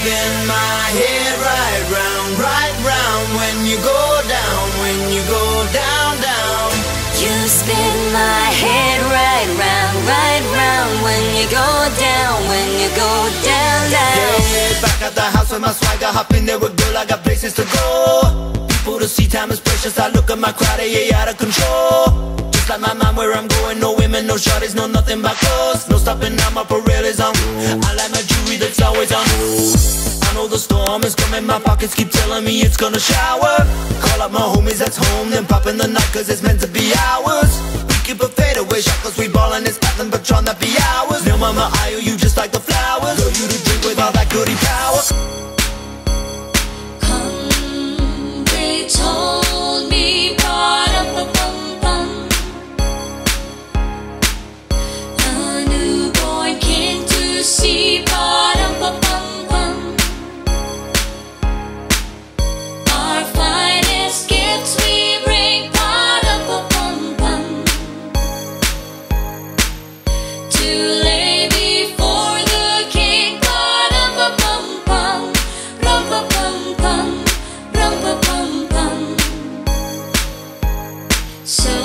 spin my head right round when you go down, when you go down, down. You spin my head right round when you go down, when you go down, down. Yeah, back at the house with my swagger, hop in there with girl, I got places to go. People to see, time is precious, I look at my crowd, yeah, out of control. Just like my mind where I'm going, no women, no shorties, no nothing but clothes. No stopping now, my Pirelli's on. I like my jewelry that's always on. I know the storm is coming, my pockets keep telling me it's gonna shower. Call up my homies that's home, then pop in the night cause it's meant to be ours. We keep a fadeaway shot cause we ballin', it's nothing but trying to be ours. Now mama, I owe you just like the flowers. Girl, you to drink with all that goody power. They told me, ba-da-ba-bum-bum, a newborn came to see, ba-da-ba-bum-bum. Our finest gifts we bring, ba-da-ba-bum-bum, to lay before the king, ba-da-ba-bum-bum, rum-ba-bum-bum, rum-ba-bum-bum. So